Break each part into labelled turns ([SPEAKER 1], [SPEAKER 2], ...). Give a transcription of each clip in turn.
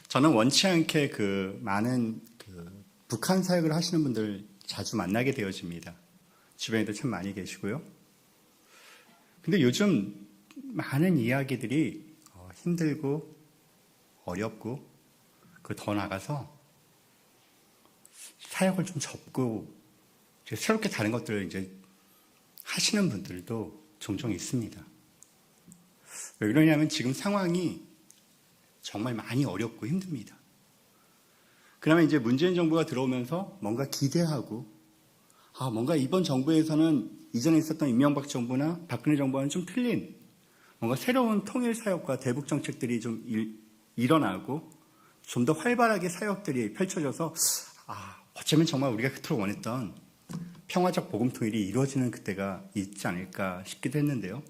[SPEAKER 1] 저는 원치 않게 많은 북한 사역을 하시는 분들 자주 만나게 되어집니다. 주변에도 참 많이 계시고요. 근데 요즘 많은 이야기들이 힘들고 어렵고 더 나가서 사역을 좀 접고 새롭게 다른 것들을 이제 하시는 분들도 종종 있습니다. 왜 그러냐면 지금 상황이 정말 많이 어렵고 힘듭니다. 그러면 이제 문재인 정부가 들어오면서 뭔가 기대하고 뭔가 이번 정부에서는 이전에 있었던 이명박 정부나 박근혜 정부와는 좀 틀린 뭔가 새로운 통일 사역과 대북 정책들이 좀 일어나고 좀 더 활발하게 사역들이 펼쳐져서 어쩌면 정말 우리가 그토록 원했던 평화적 복음 통일이 이루어지는 그때가 있지 않을까 싶기도 했는데요.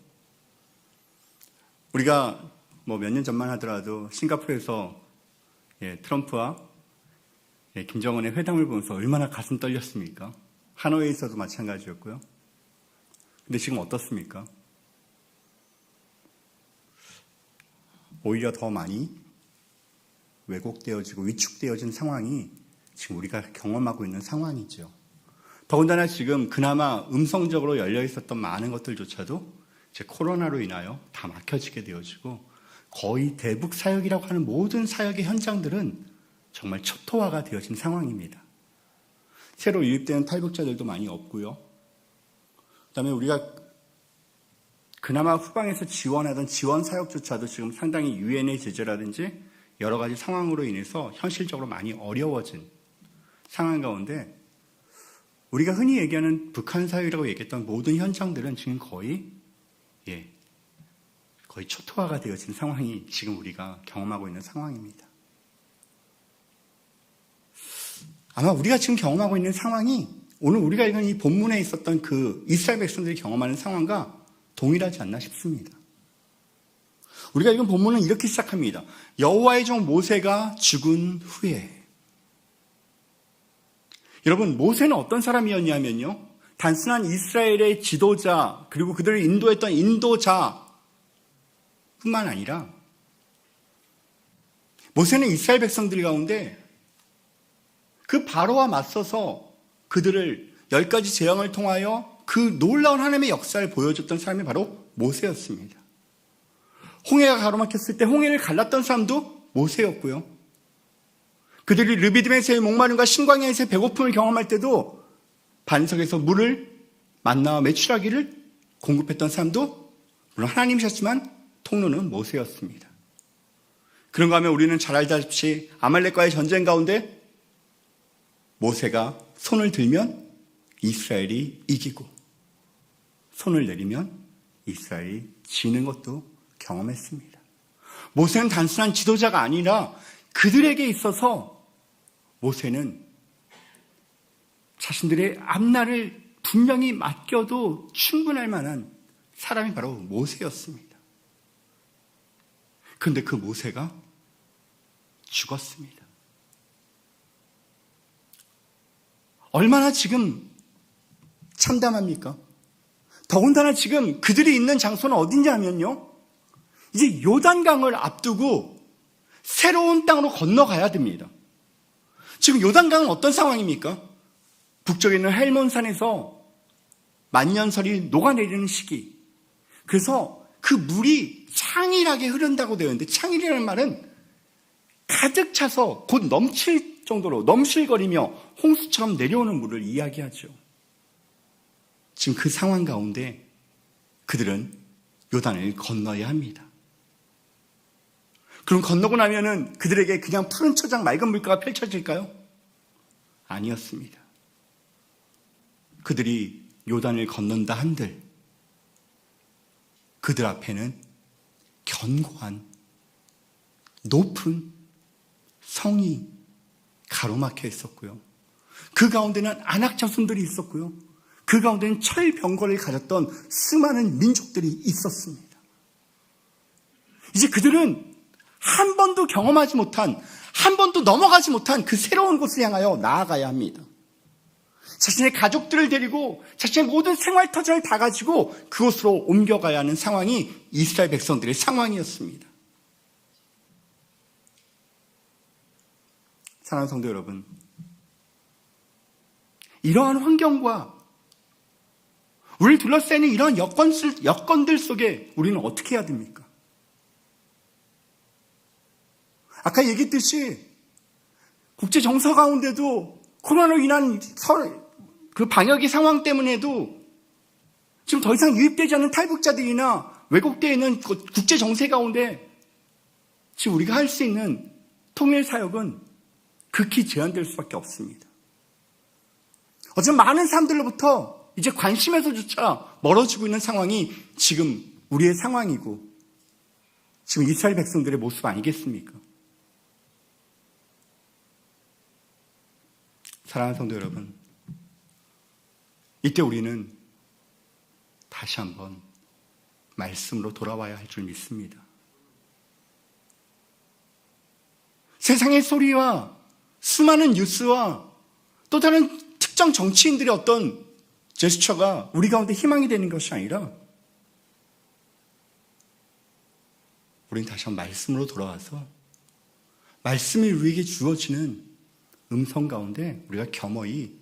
[SPEAKER 1] 우리가 몇 년 전만 하더라도 싱가포르에서 트럼프와 김정은의 회담을 보면서 얼마나 가슴 떨렸습니까? 하노이에서도 마찬가지였고요. 근데 지금 어떻습니까? 오히려 더 많이 왜곡되어지고 위축되어진 상황이 지금 우리가 경험하고 있는 상황이죠. 더군다나 지금 그나마 음성적으로 열려 있었던 많은 것들조차도 이제 코로나로 인하여 다 막혀지게 되어지고 거의 대북 사역이라고 하는 모든 사역의 현장들은 정말 초토화가 되어진 상황입니다. 새로 유입되는 탈북자들도 많이 없고요. 그다음에 우리가 그나마 후방에서 지원하던 지원 사역조차도 지금 상당히 유엔의 제재라든지 여러 가지 상황으로 인해서 현실적으로 많이 어려워진 상황 가운데 우리가 흔히 얘기하는 북한 사역이라고 얘기했던 모든 현장들은 지금 거의 초토화가 되어진 상황이 지금 우리가 경험하고 있는 상황입니다. 아마 우리가 지금 경험하고 있는 상황이 오늘 우리가 읽은 이 본문에 있었던 이스라엘 백성들이 경험하는 상황과 동일하지 않나 싶습니다. 우리가 읽은 본문은 이렇게 시작합니다. 여호와의 종 모세가 죽은 후에. 여러분, 모세는 어떤 사람이었냐면요, 단순한 이스라엘의 지도자 그리고 그들을 인도했던 인도자 뿐만 아니라 모세는 이스라엘 백성들 가운데 그 바로와 맞서서 그들을 10가지 재앙을 통하여 그 놀라운 하나님의 역사를 보여줬던 사람이 바로 모세였습니다. 홍해가 가로막혔을 때 홍해를 갈랐던 사람도 모세였고요. 그들이 르비딤에서의 목마름과 신광야에서의 배고픔을 경험할 때도 반석에서 물을 만나와 메추라기를 공급했던 사람도 물론 하나님이셨지만 통로는 모세였습니다. 그런가 하면 우리는 잘 알다시피 아말렉과의 전쟁 가운데 모세가 손을 들면 이스라엘이 이기고 손을 내리면 이스라엘이 지는 것도 경험했습니다. 모세는 단순한 지도자가 아니라 그들에게 있어서 모세는 자신들의 앞날을 분명히 맡겨도 충분할 만한 사람이 바로 모세였습니다. 그런데 그 모세가 죽었습니다. 얼마나 지금 참담합니까? 더군다나 지금 그들이 있는 장소는 어딘지 하면요, 이제 요단강을 앞두고 새로운 땅으로 건너가야 됩니다. 지금 요단강은 어떤 상황입니까? 북쪽에 있는 헬몬산에서 만년설이 녹아내리는 시기. 그래서 그 물이 창일하게 흐른다고 되어 있는데, 창일이라는 말은 가득 차서 곧 넘칠 정도로 넘실거리며 홍수처럼 내려오는 물을 이야기하죠. 지금 그 상황 가운데 그들은 요단을 건너야 합니다. 그럼 건너고 나면은 그들에게 그냥 푸른 초장 맑은 물가가 펼쳐질까요? 아니었습니다. 그들이 요단을 건넌다 한들 그들 앞에는 견고한 높은 성이 가로막혀 있었고요. 그 가운데는 안악 자손들이 있었고요. 그 가운데는 철병거를 가졌던 수많은 민족들이 있었습니다. 이제 그들은 한 번도 경험하지 못한, 한 번도 넘어가지 못한 그 새로운 곳을 향하여 나아가야 합니다. 자신의 가족들을 데리고 자신의 모든 생활터전을 다 가지고 그곳으로 옮겨가야 하는 상황이 이스라엘 백성들의 상황이었습니다. 사랑하는 성도 여러분, 이러한 환경과 우리를 둘러싸이는 이런 여건들 속에 우리는 어떻게 해야 됩니까? 아까 얘기했듯이 국제 정서 가운데도 코로나로 인한 그 방역의 상황 때문에도 지금 더 이상 유입되지 않는 탈북자들이나 왜곡되어 있는 국제 정세 가운데 지금 우리가 할 수 있는 통일 사역은 극히 제한될 수밖에 없습니다. 어쩌면 많은 사람들로부터 이제 관심에서조차 멀어지고 있는 상황이 지금 우리의 상황이고 지금 이스라엘 백성들의 모습 아니겠습니까? 사랑하는 성도 여러분, 이때 우리는 다시 한번 말씀으로 돌아와야 할 줄 믿습니다. 세상의 소리와 수많은 뉴스와 또 다른 특정 정치인들의 어떤 제스처가 우리 가운데 희망이 되는 것이 아니라 우리는 다시 한번 말씀으로 돌아와서 말씀이 우리에게 주어지는 음성 가운데 우리가 겸허히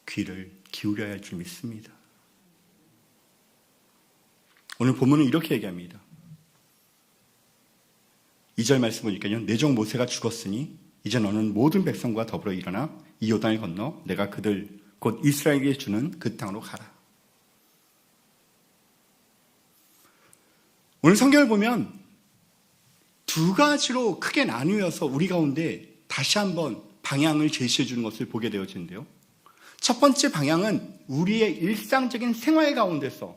[SPEAKER 1] 귀를 기울여야 할 줄 믿습니다. 오늘 본문은 이렇게 얘기합니다. 2절 말씀 보니까요. 내 종 모세가 죽었으니 이제 너는 모든 백성과 더불어 일어나 이 요단을 건너 내가 그들 곧 이스라엘에게 주는 그 땅으로 가라. 오늘 성경을 보면 두 가지로 크게 나누어서 우리 가운데 다시 한번 방향을 제시해 주는 것을 보게 되어지는데요. 첫 번째 방향은 우리의 일상적인 생활 가운데서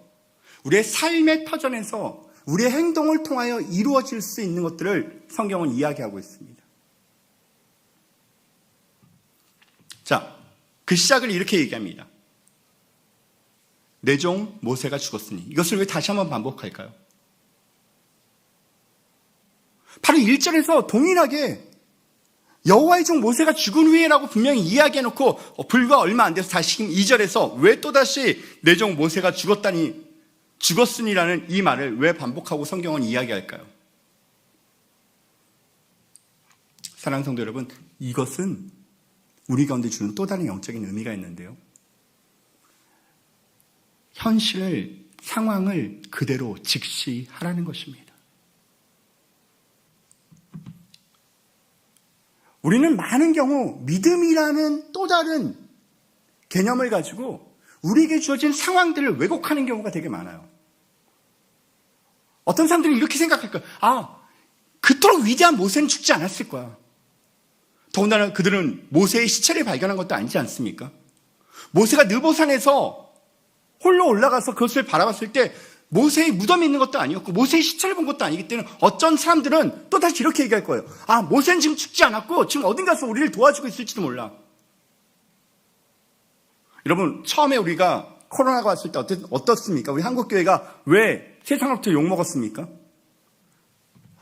[SPEAKER 1] 우리의 삶의 터전에서 우리의 행동을 통하여 이루어질 수 있는 것들을 성경은 이야기하고 있습니다. 자, 그 시작을 이렇게 얘기합니다. 내 종 모세가 죽었으니. 이것을 왜 다시 한번 반복할까요? 바로 1절에서 동일하게 여호와의 종 모세가 죽은 후에라고 분명히 이야기해놓고 불과 얼마 안 돼서 다시 2절에서 왜 또다시 내 종 모세가 죽었으니라는 이 말을 왜 반복하고 성경은 이야기할까요? 사랑하는 성도 여러분, 이것은 우리 가운데 주는 또 다른 영적인 의미가 있는데요. 현실을, 상황을 그대로 직시하라는 것입니다. 우리는 많은 경우 믿음이라는 또 다른 개념을 가지고 우리에게 주어진 상황들을 왜곡하는 경우가 되게 많아요. 어떤 사람들은 이렇게 생각할 거예요. 그토록 위대한 모세는 죽지 않았을 거야. 더군다나 그들은 모세의 시체를 발견한 것도 아니지 않습니까? 모세가 느보산에서 홀로 올라가서 그것을 바라봤을 때 모세의 무덤이 있는 것도 아니었고 모세의 시체를 본 것도 아니기 때문에 어떤 사람들은 또다시 이렇게 얘기할 거예요. 모세는 지금 죽지 않았고 지금 어딘가서 우리를 도와주고 있을지도 몰라. 여러분, 처음에 우리가 코로나가 왔을 때 어떻습니까? 우리 한국교회가 왜 세상으로부터 욕먹었습니까?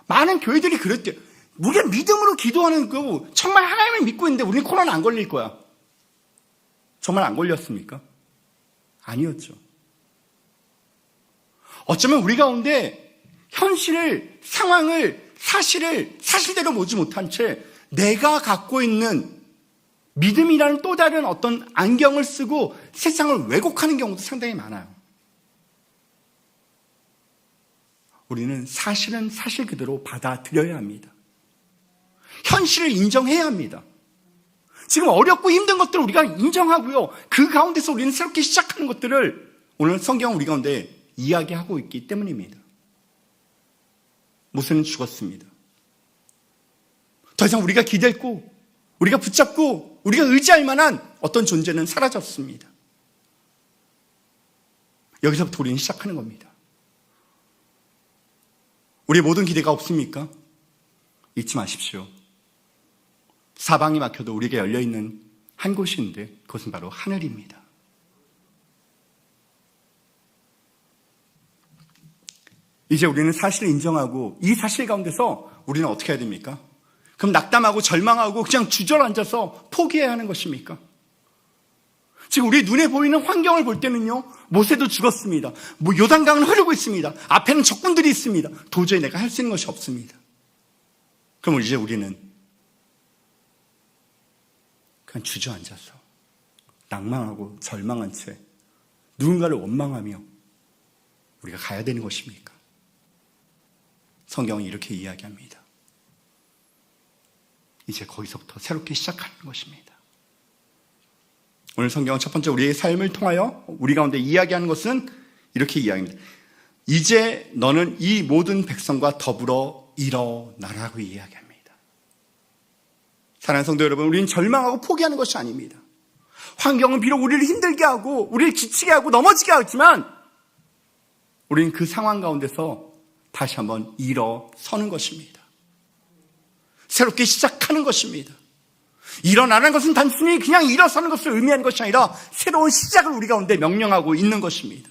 [SPEAKER 1] 많은 교회들이 그랬대요. 우리가 믿음으로 기도하는 거 정말 하나님을 믿고 있는데 우리는 코로나 안 걸릴 거야. 정말 안 걸렸습니까? 아니었죠. 어쩌면 우리 가운데 현실을, 상황을, 사실을 사실대로 보지 못한 채 내가 갖고 있는 믿음이라는 또 다른 어떤 안경을 쓰고 세상을 왜곡하는 경우도 상당히 많아요. 우리는 사실은 사실 그대로 받아들여야 합니다. 현실을 인정해야 합니다. 지금 어렵고 힘든 것들을 우리가 인정하고요. 그 가운데서 우리는 새롭게 시작하는 것들을 오늘 성경은 우리 가운데 이야기하고 있기 때문입니다. 모세는 죽었습니다. 더 이상 우리가 기댈고 우리가 붙잡고 우리가 의지할 만한 어떤 존재는 사라졌습니다. 여기서부터 우리는 시작하는 겁니다. 우리의 모든 기대가 없습니까? 잊지 마십시오. 사방이 막혀도 우리에게 열려있는 한 곳인데 그것은 바로 하늘입니다. 이제 우리는 사실을 인정하고 이 사실 가운데서 우리는 어떻게 해야 됩니까? 그럼 낙담하고 절망하고 그냥 주저앉아서 포기해야 하는 것입니까? 지금 우리 눈에 보이는 환경을 볼 때는요, 모세도 죽었습니다. 요단강은 흐르고 있습니다. 앞에는 적군들이 있습니다. 도저히 내가 할 수 있는 것이 없습니다. 그럼 이제 우리는 그냥 주저앉아서 낭망하고 절망한 채 누군가를 원망하며 우리가 가야 되는 것입니까? 성경은 이렇게 이야기합니다. 이제 거기서부터 새롭게 시작하는 것입니다. 오늘 성경은 첫 번째 우리의 삶을 통하여 우리 가운데 이야기하는 것은 이렇게 이야기합니다. 이제 너는 이 모든 백성과 더불어 일어나라고 이야기합니다. 사랑하는 성도 여러분, 우리는 절망하고 포기하는 것이 아닙니다. 환경은 비록 우리를 힘들게 하고 우리를 지치게 하고 넘어지게 하지만 우리는 그 상황 가운데서 다시 한번 일어서는 것입니다. 새롭게 시작하는 것입니다. 일어나는 것은 단순히 그냥 일어서는 것을 의미하는 것이 아니라 새로운 시작을 우리 가운데 명령하고 있는 것입니다.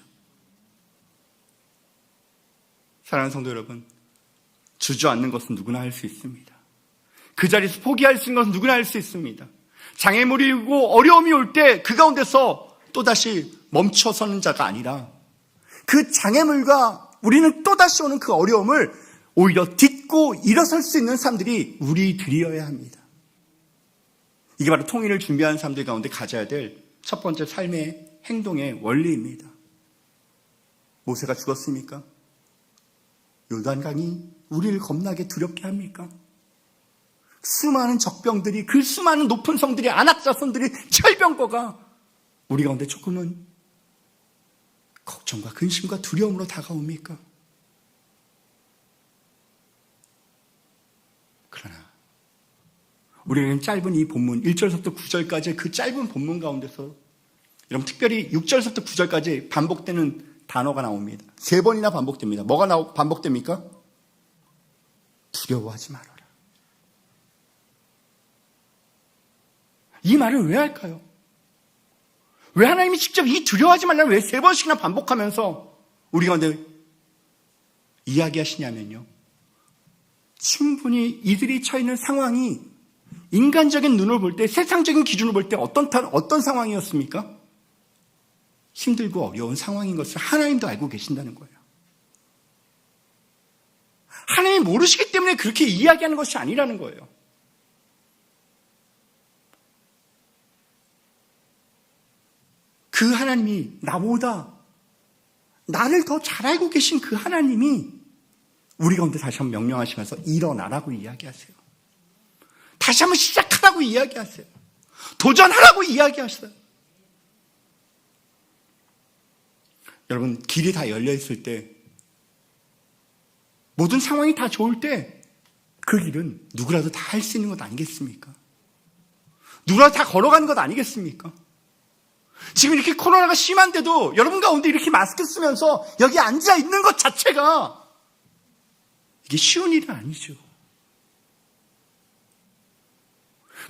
[SPEAKER 1] 사랑하는 성도 여러분, 주저앉는 것은 누구나 할 수 있습니다. 그 자리에서 포기할 수 있는 것은 누구나 할 수 있습니다. 장애물이 오고 어려움이 올 때 그 가운데서 또다시 멈춰서는 자가 아니라 그 장애물과 우리는 또다시 오는 그 어려움을 오히려 딛고 일어설 수 있는 사람들이 우리들이어야 합니다. 이게 바로 통일을 준비하는 사람들 가운데 가져야 될 첫 번째 삶의 행동의 원리입니다. 모세가 죽었습니까? 요단강이 우리를 겁나게 두렵게 합니까? 수많은 적병들이, 그 수많은 높은 성들이, 안악자손들이, 철병거가 우리 가운데 조금은 걱정과 근심과 두려움으로 다가옵니까? 그러나 우리는 짧은 이 본문 1절부터 9절까지 그 짧은 본문 가운데서 여러분 특별히 6절부터 9절까지 반복되는 단어가 나옵니다. 3번이나 반복됩니다. 뭐가 반복됩니까? 두려워하지 말아라. 이 말을 왜 할까요? 왜 하나님이 직접 이 두려워하지 말라는 왜 3번씩이나 반복하면서 우리 가운데 이야기하시냐면요. 충분히 이들이 처해 있는 상황이 인간적인 눈으로 볼 때, 세상적인 기준으로 볼 때 어떤 상황이었습니까? 힘들고 어려운 상황인 것을 하나님도 알고 계신다는 거예요. 하나님이 모르시기 때문에 그렇게 이야기하는 것이 아니라는 거예요. 그 하나님이 나보다 나를 더 잘 알고 계신 그 하나님이 우리 가운데 다시 한번 명령하시면서 일어나라고 이야기하세요. 다시 한번 시작하라고 이야기하세요. 도전하라고 이야기하세요. 여러분, 길이 다 열려있을 때, 모든 상황이 다 좋을 때 그 길은 누구라도 다 할 수 있는 것 아니겠습니까? 누구라도 다 걸어가는 것 아니겠습니까? 지금 이렇게 코로나가 심한데도 여러분 가운데 이렇게 마스크 쓰면서 여기 앉아 있는 것 자체가 이게 쉬운 일은 아니죠.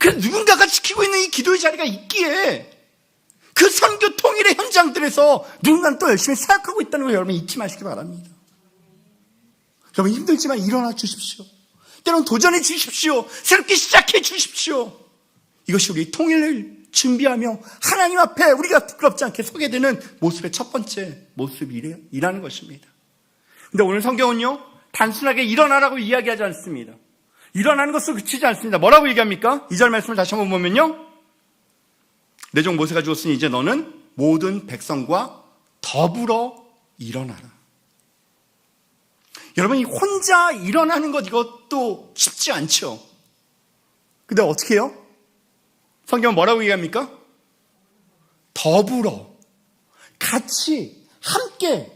[SPEAKER 1] 그래서 누군가가 지키고 있는 이 기도의 자리가 있기에 그 선교 통일의 현장들에서 누군가는 또 열심히 사역하고 있다는 걸 여러분 잊지 마시기 바랍니다. 여러분 힘들지만 일어나 주십시오. 때로는 도전해 주십시오. 새롭게 시작해 주십시오. 이것이 우리 통일을 준비하며 하나님 앞에 우리가 부끄럽지 않게 서게 되는 모습의 첫 번째 모습이라는 것입니다. 근데 오늘 성경은요, 단순하게 일어나라고 이야기하지 않습니다. 일어나는 것으로 그치지 않습니다. 뭐라고 얘기합니까? 2절 말씀을 다시 한번 보면요, 내 종 모세가 죽었으니 이제 너는 모든 백성과 더불어 일어나라. 여러분, 이 혼자 일어나는 것 이것도 쉽지 않죠. 근데 어떻게 해요? 성경은 뭐라고 얘기합니까? 더불어, 같이, 함께.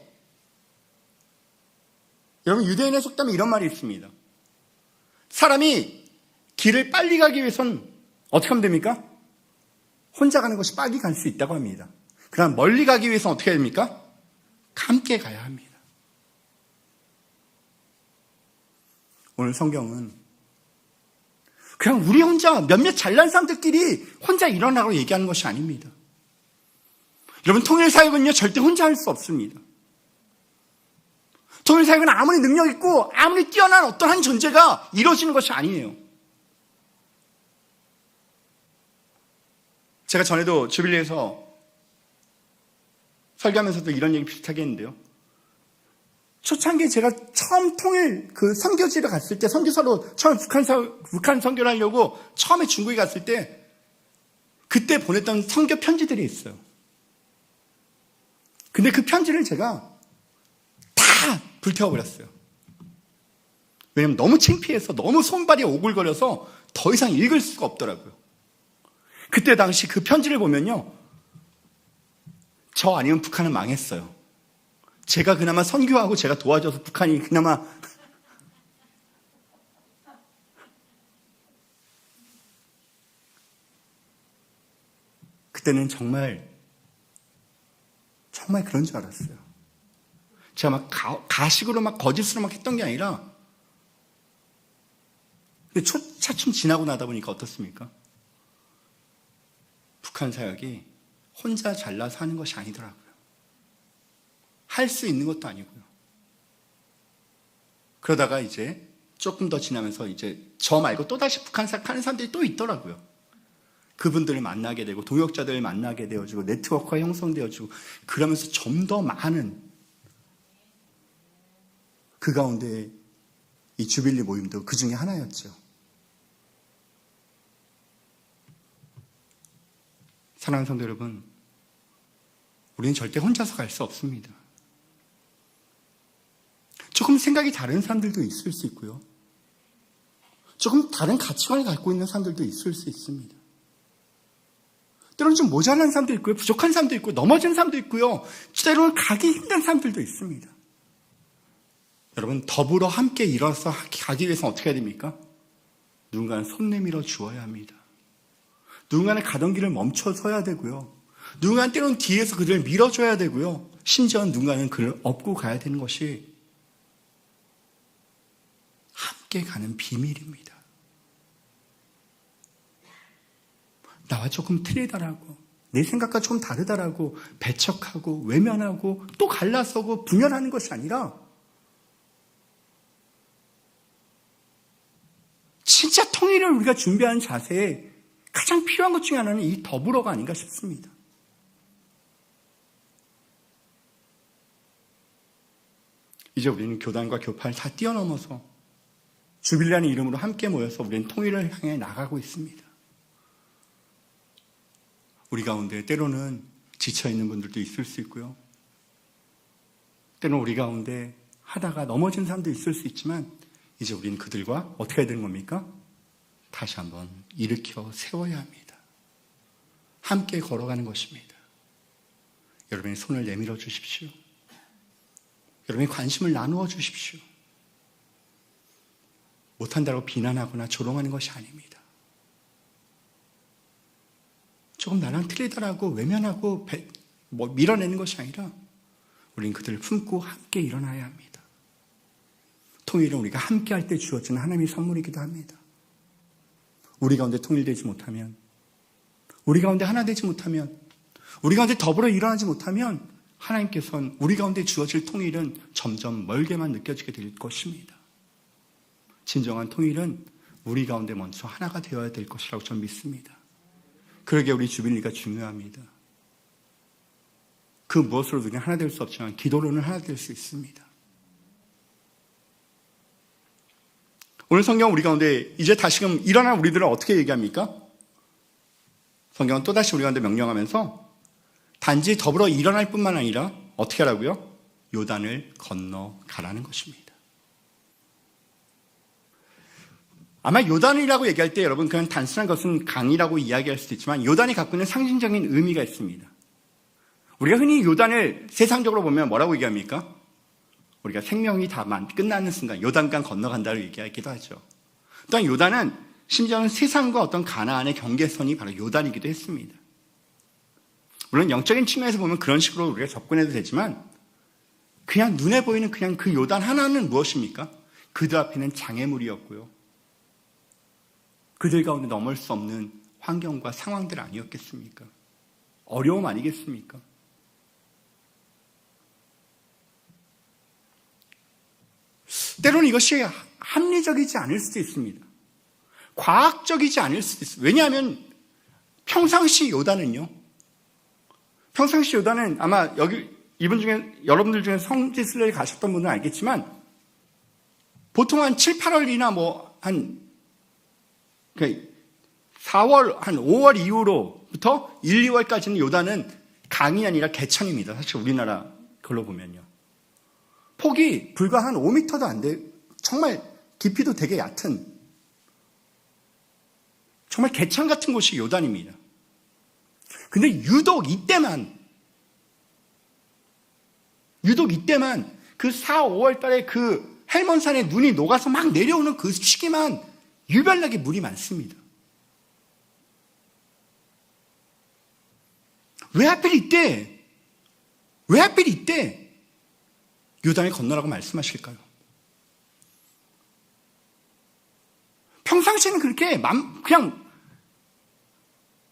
[SPEAKER 1] 여러분, 유대인의 속담에 이런 말이 있습니다. 사람이 길을 빨리 가기 위해서는 어떻게 하면 됩니까? 혼자 가는 것이 빨리 갈 수 있다고 합니다. 그럼 멀리 가기 위해서는 어떻게 해야 됩니까? 함께 가야 합니다. 오늘 성경은 그냥 우리 혼자 몇몇 잘난 사람들끼리 혼자 일어나라고 얘기하는 것이 아닙니다. 여러분, 통일사역은요 절대 혼자 할 수 없습니다. 통일사역은 아무리 능력 있고 아무리 뛰어난 어떤 한 존재가 이루어지는 것이 아니에요. 제가 전에도 주빌리에서 설교하면서도 이런 얘기 비슷하게 했는데요. 초창기에 제가 처음 통일 그 선교지를 갔을 때, 선교사로 처음 북한 선교를 하려고 처음에 중국에 갔을 때 그때 보냈던 선교 편지들이 있어요. 근데 그 편지를 제가 다 불태워버렸어요. 왜냐면 너무 창피해서 너무 손발이 오글거려서 더 이상 읽을 수가 없더라고요. 그때 당시 그 편지를 보면요, 저 아니면 북한은 망했어요. 제가 그나마 선교하고 제가 도와줘서 북한이 그나마 그때는 정말 그런 줄 알았어요. 제가 막 가식으로 막 거짓으로 막 했던 게 아니라, 근데 차츰 지나고 나다 보니까 어떻습니까? 북한 사역이 혼자 잘나서 하는 것이 아니더라고요. 할 수 있는 것도 아니고요. 그러다가 이제 조금 더 지나면서 이제 저 말고 또다시 북한 사역 하는 사람들이 또 있더라고요. 그분들을 만나게 되고 동역자들을 만나게 되어지고 네트워크가 형성되어지고, 그러면서 좀 더 많은, 그 가운데 이 주빌리 모임도 그 중에 하나였죠. 사랑하는 성도 여러분, 우리는 절대 혼자서 갈 수 없습니다. 조금 생각이 다른 사람들도 있을 수 있고요. 조금 다른 가치관을 갖고 있는 사람들도 있을 수 있습니다. 때로는 좀 모자란 사람도 있고요. 부족한 사람도 있고, 넘어진 사람도 있고요. 때로는 가기 힘든 사람들도 있습니다. 여러분, 더불어 함께 일어서 가기 위해서 어떻게 해야 됩니까? 누군가는 손 내밀어 주어야 합니다. 누군가는 가던 길을 멈춰 서야 되고요. 누군가는 때로는 뒤에서 그들을 밀어줘야 되고요. 심지어는 누군가는 그를 업고 가야 되는 것이 함께 가는 비밀입니다. 나와 조금 틀리다라고, 내 생각과 좀 다르다라고 배척하고 외면하고 또 갈라서고 분열하는 것이 아니라, 진짜 통일을 우리가 준비하는 자세에 가장 필요한 것 중에 하나는 이 더불어가 아닌가 싶습니다. 이제 우리는 교단과 교파를 다 뛰어넘어서 주빌리라는 이름으로 함께 모여서 우리는 통일을 향해 나가고 있습니다. 우리 가운데 때로는 지쳐있는 분들도 있을 수 있고요. 때로는 우리 가운데 하다가 넘어진 사람도 있을 수 있지만, 이제 우리는 그들과 어떻게 해야 되는 겁니까? 다시 한번 일으켜 세워야 합니다. 함께 걸어가는 것입니다. 여러분이 손을 내밀어 주십시오. 여러분이 관심을 나누어 주십시오. 못한다고 비난하거나 조롱하는 것이 아닙니다. 조금 나랑 틀리다라고 외면하고 밀어내는 것이 아니라, 우리는 그들을 품고 함께 일어나야 합니다. 통일은 우리가 함께 할 때 주어지는 하나님의 선물이기도 합니다. 우리 가운데 통일되지 못하면, 우리 가운데 하나 되지 못하면, 우리 가운데 더불어 일어나지 못하면, 하나님께서는 우리 가운데 주어질 통일은 점점 멀게만 느껴지게 될 것입니다. 진정한 통일은 우리 가운데 먼저 하나가 되어야 될 것이라고 저는 믿습니다. 그러기에 우리 주빌리가 중요합니다. 그 무엇으로도 그냥 하나 될 수 없지만 기도로는 하나 될 수 있습니다. 오늘 성경 우리 가운데 이제 다시금 일어난 우리들을 어떻게 얘기합니까? 성경은 또다시 우리 가운데 명령하면서 단지 더불어 일어날 뿐만 아니라 어떻게 하라고요? 요단을 건너가라는 것입니다. 아마 요단이라고 얘기할 때 여러분 그냥 단순한 것은 강이라고 이야기할 수도 있지만, 요단이 갖고 있는 상징적인 의미가 있습니다. 우리가 흔히 요단을 세상적으로 보면 뭐라고 얘기합니까? 우리가 생명이 다 끝나는 순간 요단강 건너간다고 얘기하기도 하죠. 또한 요단은 심지어는 세상과 어떤 가나안의 경계선이 바로 요단이기도 했습니다. 물론 영적인 측면에서 보면 그런 식으로 우리가 접근해도 되지만, 그냥 눈에 보이는 그냥 그 요단 하나는 무엇입니까? 그들 앞에는 장애물이었고요. 그들 가운데 넘을 수 없는 환경과 상황들 아니었겠습니까? 어려움 아니겠습니까? 때로는 이것이 합리적이지 않을 수도 있습니다. 과학적이지 않을 수도 있습니다. 왜냐하면 평상시 요단은요, 평상시 요단은 아마 여기 이분 중에, 여러분들 중에 성지순례에 가셨던 분은 알겠지만, 보통 한 7, 8월이나 한 4월, 한 5월 이후로부터 5월부터 1, 2월까지는 요단은 강이 아니라 개천입니다. 사실 우리나라 걸로 보면요. 폭이 불과 한 5m도 안 돼. 정말 깊이도 되게 얕은 정말 개천 같은 곳이 요단입니다. 근데 유독 이때만 그 4, 5월 달에 그 헬몬산에 눈이 녹아서 막 내려오는 그 시기만 유별나게 물이 많습니다. 왜 하필 이때 요단을 건너라고 말씀하실까요? 평상시에는 그렇게 그냥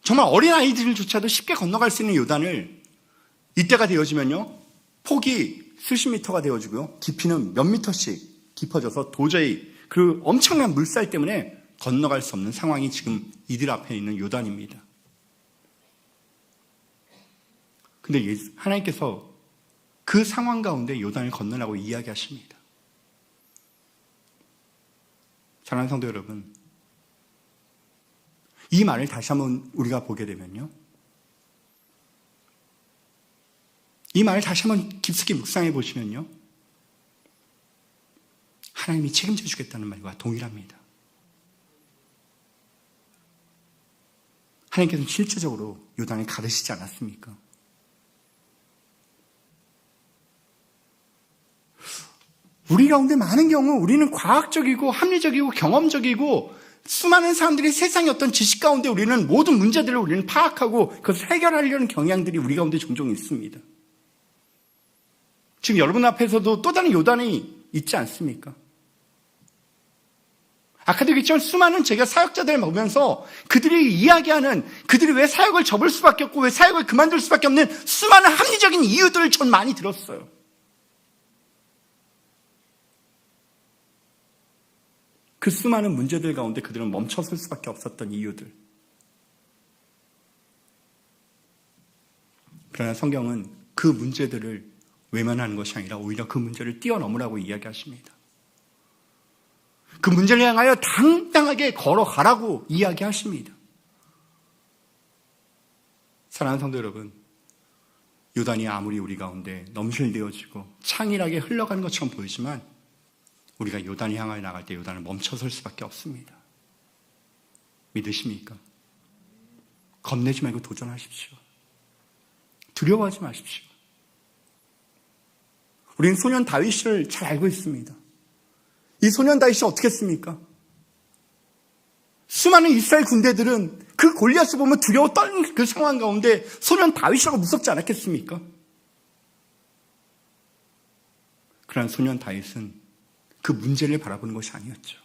[SPEAKER 1] 정말 어린아이들조차도 쉽게 건너갈 수 있는 요단을 이때가 되어지면요, 폭이 수십 미터가 되어지고요, 깊이는 몇 미터씩 깊어져서 도저히 그 엄청난 물살 때문에 건너갈 수 없는 상황이 지금 이들 앞에 있는 요단입니다. 근데 하나님께서 그 상황 가운데 요단을 건너라고 이야기하십니다. 사랑하는 성도 여러분, 이 말을 다시 한번 우리가 보게 되면요, 이 말을 다시 한번 깊숙이 묵상해 보시면요, 하나님이 책임져 주겠다는 말과 동일합니다. 하나님께서는 실제적으로 요단을 가르치지 않았습니까? 우리 가운데 많은 경우 우리는 과학적이고 합리적이고 경험적이고 수많은 사람들이 세상의 어떤 지식 가운데 우리는 모든 문제들을 우리는 파악하고 그것을 해결하려는 경향들이 우리 가운데 종종 있습니다. 지금 여러분 앞에서도 또 다른 요단이 있지 않습니까? 아까도 얘기했지만 수많은 제가 사역자들을 보면서 그들이 이야기하는, 그들이 왜 사역을 접을 수밖에 없고 왜 사역을 그만둘 수밖에 없는 수많은 합리적인 이유들을 전 많이 들었어요. 그 수많은 문제들 가운데 그들은 멈춰설 수밖에 없었던 이유들. 그러나 성경은 그 문제들을 외면하는 것이 아니라 오히려 그 문제를 뛰어넘으라고 이야기하십니다. 그 문제를 향하여 당당하게 걸어가라고 이야기하십니다. 사랑하는 성도 여러분, 요단이 아무리 우리 가운데 넘실대어지고 창일하게 흘러가는 것처럼 보이지만 우리가 요단을 향하여 나갈 때 요단을 멈춰설 수밖에 없습니다. 믿으십니까? 겁내지 말고 도전하십시오. 두려워하지 마십시오. 우리는 소년 다윗을 잘 알고 있습니다. 이 소년 다윗이 어떻게 했습니까? 수많은 이스라엘 군대들은 그 골리앗을 보면 두려워 떨는 그 상황 가운데 소년 다윗이라고 무섭지 않았겠습니까? 그러나 소년 다윗은 그 문제를 바라보는 것이 아니었죠.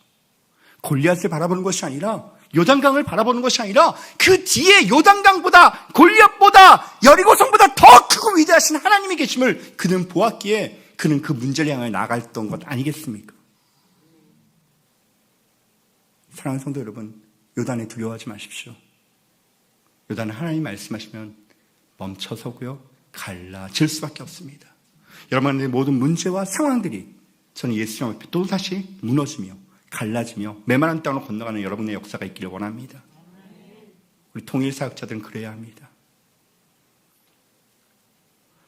[SPEAKER 1] 골리앗을 바라보는 것이 아니라, 요단강을 바라보는 것이 아니라 그 뒤에 요단강보다 골리앗보다 여리고성보다 더 크고 위대하신 하나님이 계심을 그는 보았기에 그는 그 문제를 향해 나갔던 것 아니겠습니까? 사랑하는 성도 여러분, 요단에 두려워하지 마십시오. 요단은 하나님 말씀하시면 멈춰서고요, 갈라질 수밖에 없습니다. 여러분의 모든 문제와 상황들이 저는 예수님 앞에 또다시 무너지며 갈라지며 메마른 땅으로 건너가는 여러분의 역사가 있기를 원합니다. 우리 통일 사역자들은 그래야 합니다.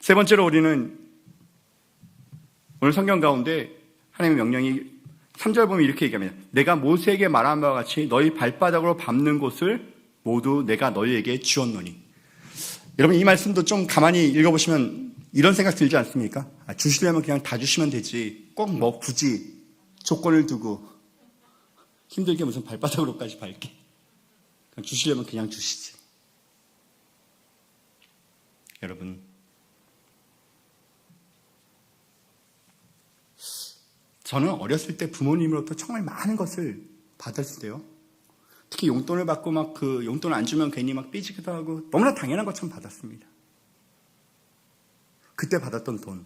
[SPEAKER 1] 세 번째로 우리는 오늘 성경 가운데 하나님의 명령이 3절 보면 이렇게 얘기합니다. 내가 모세에게 말한 바와 같이 너희 발바닥으로 밟는 곳을 모두 내가 너희에게 주었노니. 여러분 이 말씀도 좀 가만히 읽어보시면 이런 생각 들지 않습니까? 주시려면 그냥 다 주시면 되지. 꼭 뭐 굳이 조건을 두고 힘들게 무슨 발바닥으로까지 밟게. 그냥 주시려면 그냥 주시지. 여러분, 저는 어렸을 때 부모님으로부터 정말 많은 것을 받았을 때요. 특히 용돈을 받고 막 그 용돈 안 주면 괜히 막 삐지기도 하고 너무나 당연한 것처럼 받았습니다. 그때 받았던 돈,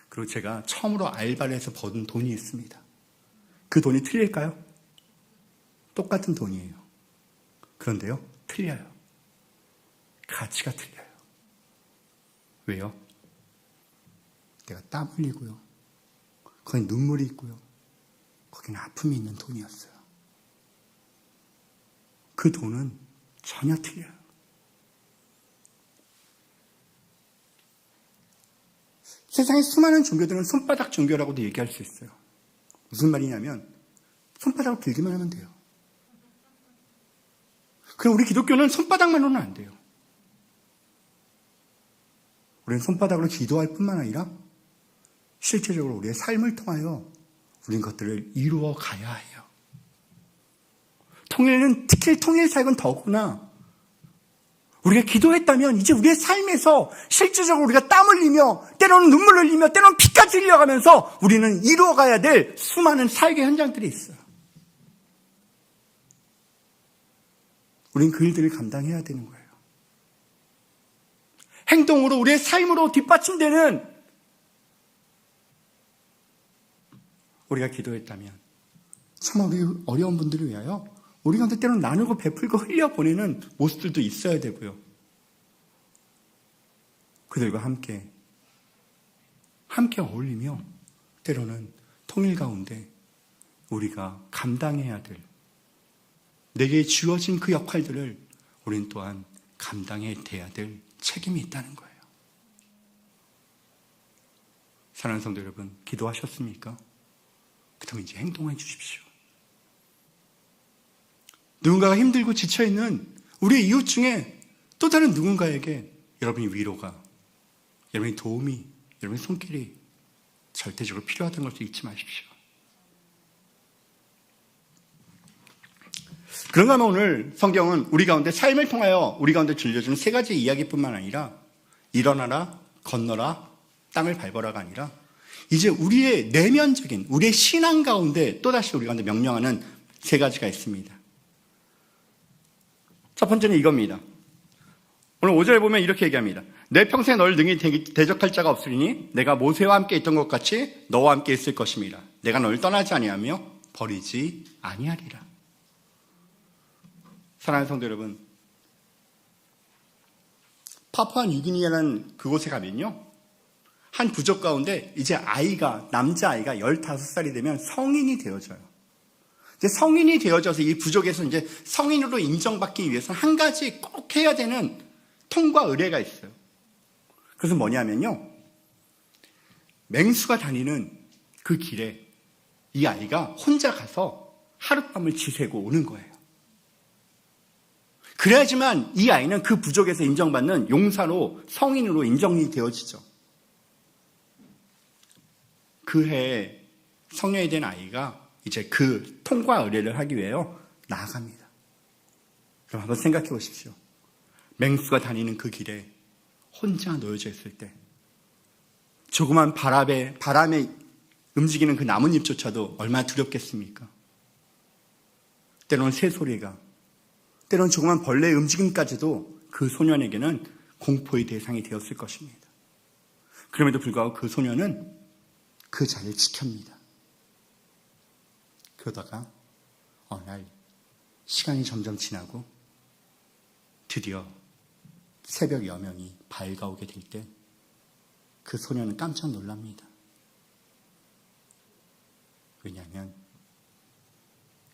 [SPEAKER 1] 그리고 제가 처음으로 알바를 해서 버는 돈이 있습니다. 그 돈이 틀릴까요? 똑같은 돈이에요. 그런데요, 틀려요. 가치가 틀려요. 왜요? 내가 땀 흘리고요, 거기 눈물이 있고요, 거기는 아픔이 있는 돈이었어요. 그 돈은 전혀 틀려요. 세상의 수많은 종교들은 손바닥 종교라고도 얘기할 수 있어요. 무슨 말이냐면 손바닥을 들기만 하면 돼요. 그럼 우리 기독교는 손바닥만으로는 안 돼요. 우리는 손바닥으로 기도할 뿐만 아니라 실제적으로 우리의 삶을 통하여 우리는 것들을 이루어 가야 해요. 통일은, 특히 통일사역은 더구나 우리가 기도했다면 이제 우리의 삶에서 실질적으로 우리가 땀 흘리며 때로는 눈물 흘리며 때로는 피까지 흘려가면서 우리는 이루어가야 될 수많은 사역의 현장들이 있어요. 우리는 그 일들을 감당해야 되는 거예요. 행동으로 우리의 삶으로 뒷받침되는 우리가 기도했다면 정말 우리 어려운 분들을 위하여 우리 가운데 때로는 나누고 베풀고 흘려보내는 모습들도 있어야 되고요. 그들과 함께 어울리며 때로는 통일 가운데 우리가 감당해야 될 내게 주어진 그 역할들을 우리는 또한 감당해야 될 책임이 있다는 거예요. 사랑하는 성도 여러분, 기도하셨습니까? 그렇다면 이제 행동해 주십시오. 누군가가 힘들고 지쳐있는 우리의 이웃 중에 또 다른 누군가에게 여러분의 위로가, 여러분의 도움이, 여러분의 손길이 절대적으로 필요하다는 것을 잊지 마십시오. 그런가 하면 오늘 성경은 우리 가운데 삶을 통하여 우리 가운데 들려주는 세 가지 이야기뿐만 아니라 일어나라, 건너라, 땅을 밟아라가 아니라 이제 우리의 내면적인 우리의 신앙 가운데 또다시 우리 가운데 명령하는 세 가지가 있습니다. 첫 번째는 이겁니다. 오늘 5절에 보면 이렇게 얘기합니다. 내 평생 너를 능히 대적할 자가 없으리니 내가 모세와 함께 있던 것 같이 너와 함께 있을 것입니다. 내가 너를 떠나지 아니하며 버리지 아니하리라. 사랑하는 성도 여러분, 파푸아뉴기니아라는 그곳에 가면요, 한 부족 가운데 이제 남자아이가 15살이 되면 성인이 되어져요. 이제 성인이 되어져서 이 부족에서 이제 성인으로 인정받기 위해서는 한 가지 꼭 해야 되는 통과 의례가 있어요. 그것은 뭐냐면요, 맹수가 다니는 그 길에 이 아이가 혼자 가서 하룻밤을 지새고 오는 거예요. 그래야지만 이 아이는 그 부족에서 인정받는 용사로, 성인으로 인정이 되어지죠. 그 해에 성년이 된 아이가 이제 그 통과 의례를 하기 위해 나아갑니다. 그럼 한번 생각해 보십시오. 맹수가 다니는 그 길에 혼자 놓여져 있을 때 조그만 바람에 움직이는 그 나뭇잎조차도 얼마나 두렵겠습니까? 때로는 새소리가, 때로는 조그만 벌레의 움직임까지도 그 소년에게는 공포의 대상이 되었을 것입니다. 그럼에도 불구하고 그 소년은 그 자리를 지킵니다. 그러다가 어느 날 시간이 점점 지나고 드디어 새벽 여명이 밝아오게 될 때 그 소년은 깜짝 놀랍니다. 왜냐하면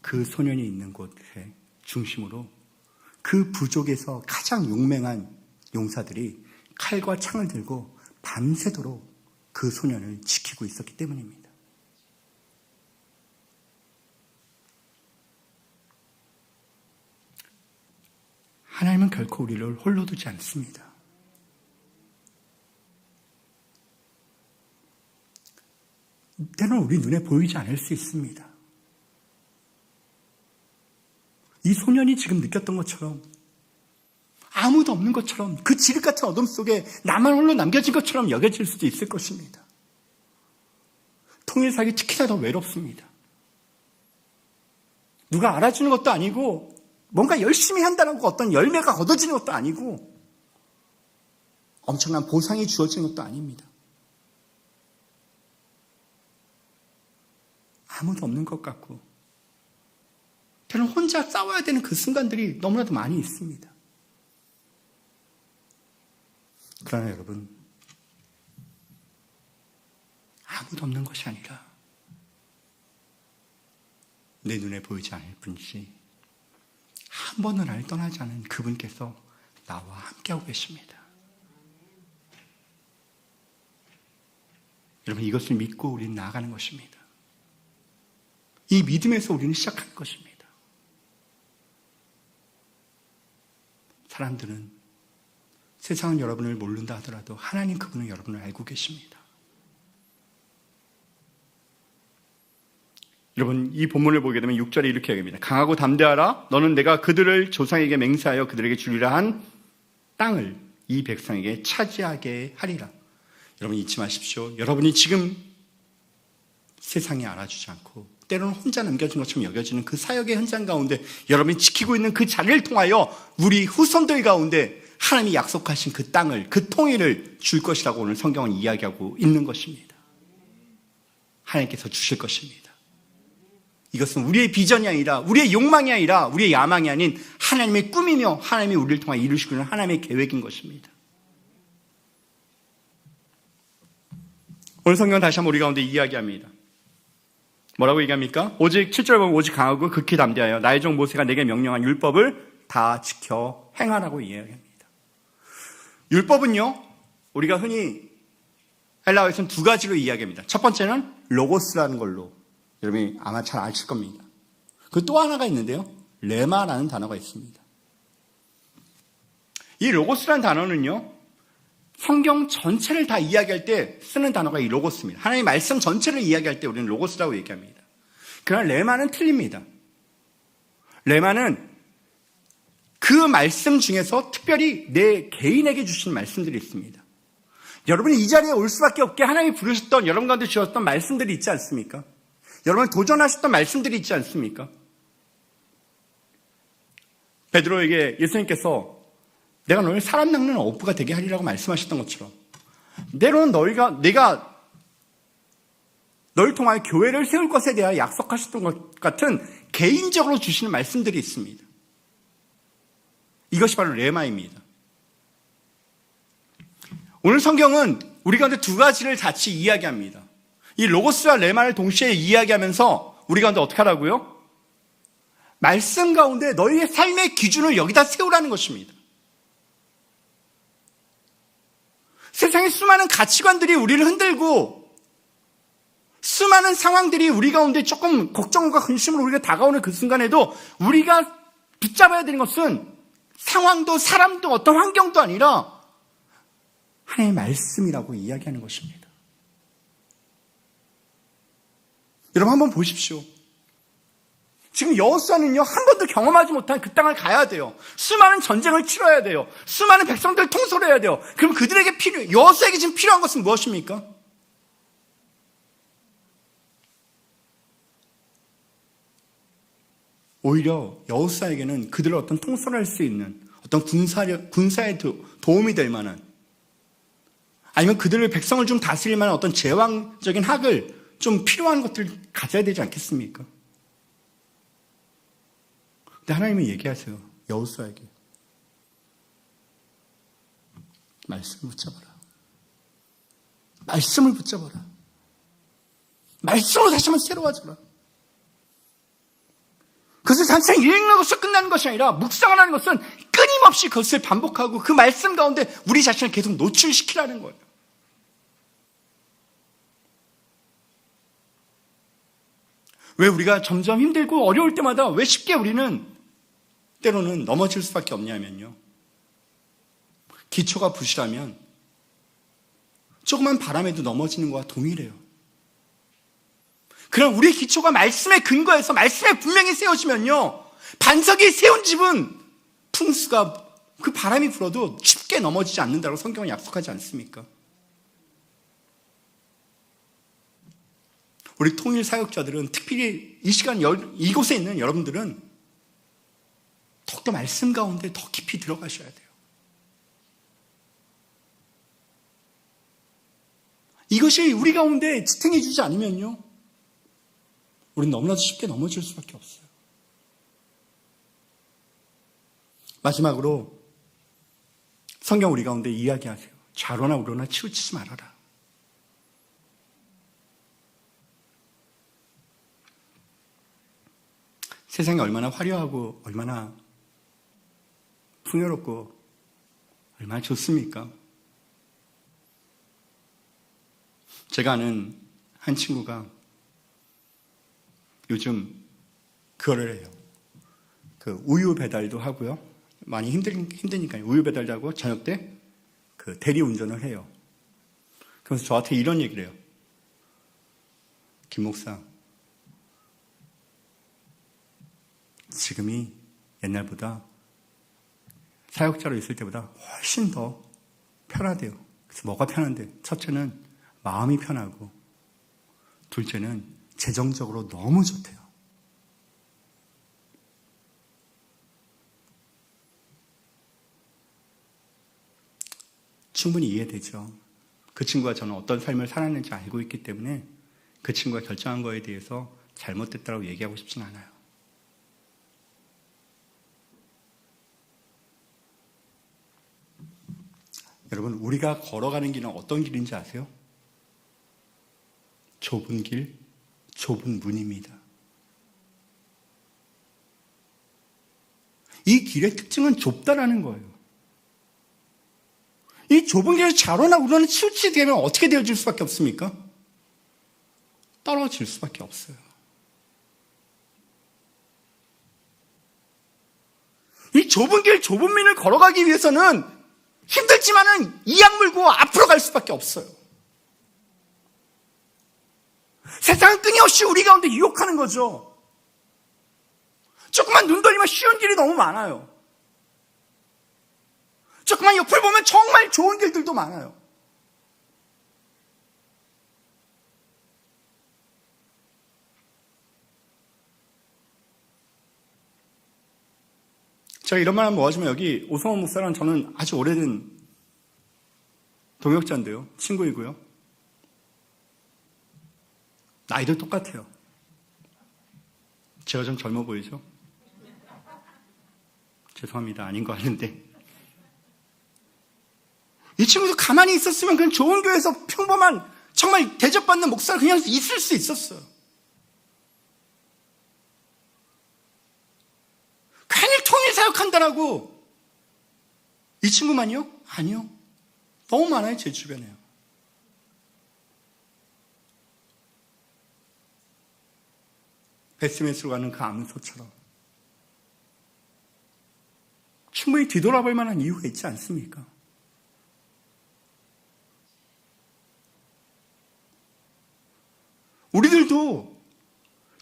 [SPEAKER 1] 그 소년이 있는 곳의 중심으로 그 부족에서 가장 용맹한 용사들이 칼과 창을 들고 밤새도록 그 소년을 지키고 있었기 때문입니다. 하나님은 결코 우리를 홀로 두지 않습니다. 때로는 우리 눈에 보이지 않을 수 있습니다. 이 소년이 지금 느꼈던 것처럼 아무도 없는 것처럼 그 지륵 같은 어둠 속에 나만 홀로 남겨진 것처럼 여겨질 수도 있을 것입니다. 통일사역이 특히나 더 외롭습니다. 누가 알아주는 것도 아니고 뭔가 열심히 한다는 어떤 열매가 얻어지는 것도 아니고 엄청난 보상이 주어지는 것도 아닙니다. 아무도 없는 것 같고 때로는 혼자 싸워야 되는 그 순간들이 너무나도 많이 있습니다. 그러나 여러분, 아무도 없는 것이 아니라 내 눈에 보이지 않을 뿐이지 한 번은 나를 떠나지 않은 그분께서 나와 함께하고 계십니다. 여러분, 이것을 믿고 우리는 나아가는 것입니다. 이 믿음에서 우리는 시작할 것입니다. 사람들은 세상은 여러분을 모른다 하더라도 하나님 그분은 여러분을 알고 계십니다. 여러분, 이 본문을 보게 되면 6절에 이렇게 얘기합니다. 강하고 담대하라. 너는 내가 그들을 조상에게 맹세하여 그들에게 주리라 한 땅을 이 백성에게 차지하게 하리라. 여러분, 잊지 마십시오. 여러분이 지금 세상에 알아주지 않고 때로는 혼자 남겨진 것처럼 여겨지는 그 사역의 현장 가운데 여러분이 지키고 있는 그 자리를 통하여 우리 후손들 가운데 하나님이 약속하신 그 땅을, 그 통일을 줄 것이라고 오늘 성경은 이야기하고 있는 것입니다. 하나님께서 주실 것입니다. 이것은 우리의 비전이 아니라, 우리의 욕망이 아니라, 우리의 야망이 아닌 하나님의 꿈이며 하나님이 우리를 통해 이루시고 있는 하나님의 계획인 것입니다. 오늘 성경은 다시 한번 우리 가운데 이야기합니다. 뭐라고 얘기합니까? 오직 7절 보면 오직 강하고 극히 담대하여 나의 종 모세가 내게 명령한 율법을 다 지켜 행하라고 이야기합니다. 율법은요, 우리가 흔히 헬라어에서는 두 가지로 이야기합니다. 첫 번째는 로고스라는 걸로 여러분이 아마 잘 아실 겁니다. 그 또 하나가 있는데요, 레마라는 단어가 있습니다. 이 로고스라는 단어는요, 성경 전체를 다 이야기할 때 쓰는 단어가 이 로고스입니다. 하나님의 말씀 전체를 이야기할 때 우리는 로고스라고 얘기합니다. 그러나 레마는 틀립니다. 레마는 그 말씀 중에서 특별히 내 개인에게 주신 말씀들이 있습니다. 여러분이 이 자리에 올 수밖에 없게 하나님이 부르셨던, 여러분 가운데 주셨던 말씀들이 있지 않습니까? 여러분 도전하셨던 말씀들이 있지 않습니까? 베드로에게 예수님께서 내가 너를 사람 낚는 어부가 되게 하리라고 말씀하셨던 것처럼 때로는 내가 너를 통하여 교회를 세울 것에 대하여 약속하셨던 것 같은 개인적으로 주시는 말씀들이 있습니다. 이것이 바로 레마입니다. 오늘 성경은 우리 가운데 두 가지를 같이 이야기합니다. 이 로고스와 레마를 동시에 이야기하면서 우리 가운데 어떻게 하라고요? 말씀 가운데 너희의 삶의 기준을 여기다 세우라는 것입니다. 세상의 수많은 가치관들이 우리를 흔들고 수많은 상황들이 우리 가운데 조금 걱정과 근심으로 우리가 다가오는 그 순간에도 우리가 붙잡아야 되는 것은 상황도 사람도 어떤 환경도 아니라 하나님의 말씀이라고 이야기하는 것입니다. 여러분 한번 보십시오. 지금 여호수아는요, 한 번도 경험하지 못한 그 땅을 가야 돼요. 수많은 전쟁을 치러야 돼요. 수많은 백성들을 통솔해야 돼요. 그럼 그들에게 여호수아에게 지금 필요한 것은 무엇입니까? 오히려 여호수아에게는 그들을 어떤 통솔할 수 있는 어떤 군사에 도움이 될 만한, 아니면 그들을 백성을 좀 다스릴 만한 어떤 제왕적인 학을 좀 필요한 것들 가져야 되지 않겠습니까? 근데 하나님은 얘기하세요. 여호수아에게 말씀을 붙잡아라. 말씀을 붙잡아라. 말씀으로 다시 한번 새로워져라. 그것을 단순히 읽는 것으로 끝나는 것이 아니라 묵상을 하는 것은 끊임없이 그것을 반복하고 그 말씀 가운데 우리 자신을 계속 노출시키라는 거예요. 왜 우리가 점점 힘들고 어려울 때마다 왜 쉽게 우리는 때로는 넘어질 수밖에 없냐면요, 기초가 부실하면 조그만 바람에도 넘어지는 것과 동일해요. 그럼 우리의 기초가 말씀에 근거해서 말씀에 분명히 세워지면요, 반석이 세운 집은 풍수가 그 바람이 불어도 쉽게 넘어지지 않는다고 성경은 약속하지 않습니까? 우리 통일 사역자들은 특별히 이 시간 이곳에 있는 여러분들은 더욱더 말씀 가운데 더 깊이 들어가셔야 돼요. 이것이 우리 가운데 지탱해 주지 않으면요, 우리는 너무나도 쉽게 넘어질 수밖에 없어요. 마지막으로 성경 우리 가운데 이야기하세요. 좌로나 우로나 치우치지 말아라. 세상이 얼마나 화려하고 얼마나 풍요롭고 얼마나 좋습니까? 제가 아는 한 친구가 요즘 그거를 해요. 그 우유 배달도 하고요. 많이 힘드니까 우유 배달도 하고 저녁 때 그 대리 운전을 해요. 그래서 저한테 이런 얘기를 해요. 김 목사, 지금이 옛날보다 사역자로 있을 때보다 훨씬 더 편하대요. 그래서 뭐가 편한데? 첫째는 마음이 편하고 둘째는 재정적으로 너무 좋대요. 충분히 이해되죠. 그 친구가 저는 어떤 삶을 살았는지 알고 있기 때문에 그 친구가 결정한 거에 대해서 잘못됐다고 얘기하고 싶진 않아요. 여러분, 우리가 걸어가는 길은 어떤 길인지 아세요? 좁은 길, 좁은 문입니다. 이 길의 특징은 좁다라는 거예요. 이 좁은 길에서 자로나 우로나 치우치게 되면 어떻게 되어질 수밖에 없습니까? 떨어질 수밖에 없어요. 이 좁은 길, 좁은 문을 걸어가기 위해서는 힘들지만은 이악 물고 앞으로 갈 수밖에 없어요. 세상은 끊임없이 우리 가운데 유혹하는 거죠. 조금만 눈 돌리면 쉬운 길이 너무 많아요. 조금만 옆을 보면 정말 좋은 길들도 많아요. 제가 이런 말 한번 모아주면 여기 오성원 목사랑 저는 아주 오래된 동역자인데요. 친구이고요. 나이도 똑같아요. 제가 좀 젊어 보이죠? 죄송합니다. 아닌 거 아는데. 이 친구도 가만히 있었으면 그냥 좋은 교회에서 평범한 정말 대접받는 목사가 그냥 있을 수 있었어요. 괜히 통일 사역한다라고. 이 친구만요? 아니요. 너무 많아요, 제 주변에요. 베스메스로 가는 그 암소처럼. 충분히 뒤돌아볼 만한 이유가 있지 않습니까? 우리들도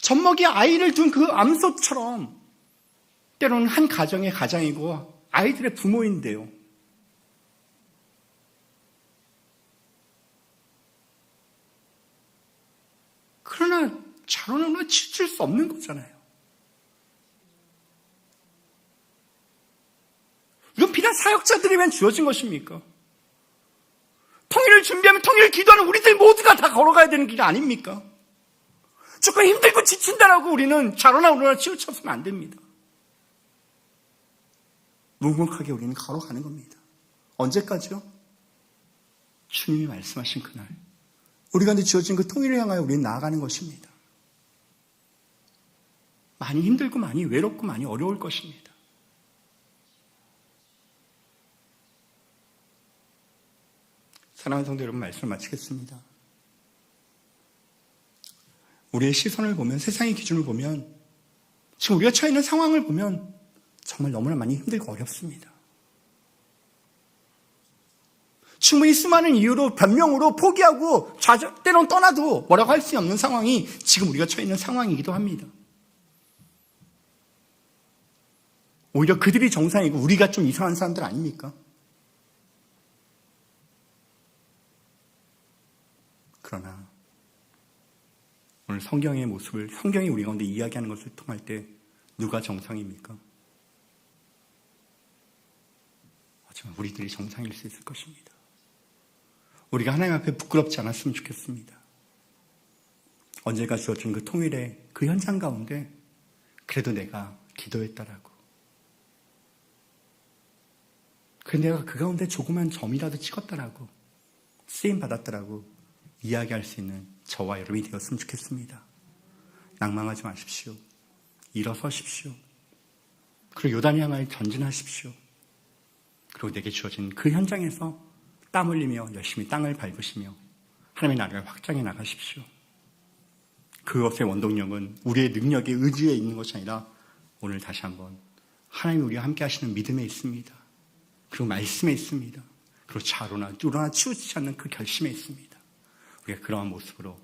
[SPEAKER 1] 젖먹이 아이를 둔 그 암소처럼 때로는 한 가정의 가장이고 아이들의 부모인데요. 그러나 자로는 치칠 수 없는 거잖아요. 이건 비단 사역자들이면 주어진 것입니까? 통일을 준비하면 통일을 기도하는 우리들 모두가 다 걸어가야 되는 길 아닙니까? 조금 힘들고 지친다라고 우리는 자로나 우로나 치우쳐서는 안 됩니다. 묵묵하게 우리는 걸어가는 겁니다. 언제까지요? 주님이 말씀하신 그날 우리가 주어진 그 통일을 향하여 우리는 나아가는 것입니다. 많이 힘들고 많이 외롭고 많이 어려울 것입니다. 사랑하는 성도 여러분, 말씀을 마치겠습니다. 우리의 시선을 보면, 세상의 기준을 보면, 지금 우리가 처해 있는 상황을 보면 정말 너무나 많이 힘들고 어렵습니다. 충분히 수많은 이유로 변명으로 포기하고 때론 떠나도 뭐라고 할 수 없는 상황이 지금 우리가 처해 있는 상황이기도 합니다. 오히려 그들이 정상이고 우리가 좀 이상한 사람들 아닙니까? 그러나 오늘 성경의 모습을, 성경이 우리 가운데 이야기하는 것을 통할 때 누가 정상입니까? 하지만 우리들이 정상일 수 있을 것입니다. 우리가 하나님 앞에 부끄럽지 않았으면 좋겠습니다. 언젠가 주어진 그 통일의 그 현장 가운데 그래도 내가 기도했다라고, 그래도 내가 그 가운데 조그만 점이라도 찍었다라고, 쓰임받았다라고 이야기할 수 있는 저와 여러분이 되었으면 좋겠습니다. 낭망하지 마십시오. 일어서십시오. 그리고 요단을 향하여 전진하십시오. 그리고 내게 주어진 그 현장에서 땀 흘리며 열심히 땅을 밟으시며 하나님의 나라를 확장해 나가십시오. 그것의 원동력은 우리의 능력에 의지에 있는 것이 아니라 오늘 다시 한번 하나님이 우리와 함께 하시는 믿음에 있습니다. 그리고 말씀에 있습니다. 그리고 자로나 뚫어나 치우치지 않는 그 결심에 있습니다. 우리가 그러한 모습으로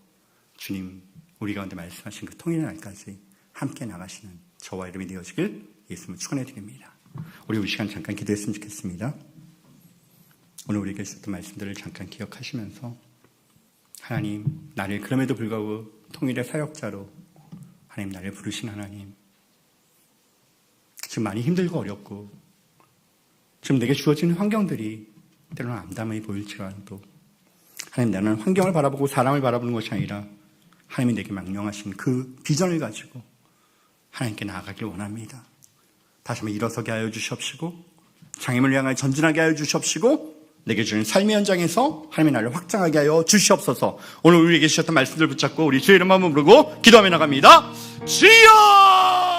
[SPEAKER 1] 주님 우리 가운데 말씀하신 그 통일의 날까지 함께 나가시는 저와 이름이 되어지길 예수님을 축원해 드립니다. 우리 시간 잠깐 기도했으면 좋겠습니다. 오늘 우리에게 주셨던 말씀들을 잠깐 기억하시면서 하나님 나를 그럼에도 불구하고 통일의 사역자로 하나님 나를 부르신 하나님, 지금 많이 힘들고 어렵고 지금 내게 주어지는 환경들이 때로는 암담해 보일지라도 하나님 나는 환경을 바라보고 사람을 바라보는 것이 아니라 하나님이 내게 명령하신 그 비전을 가지고 하나님께 나아가길 원합니다. 다시 한번 일어서게 하여 주시옵시고 장애물을 향하여 전진하게 하여 주시옵시고 내게 주는 삶의 현장에서 하나님의 나라를 확장하게 하여 주시옵소서. 오늘 우리에게 주셨던 말씀들 붙잡고 우리 주의 이름 한번 부르고 기도하며 나갑니다. 주여!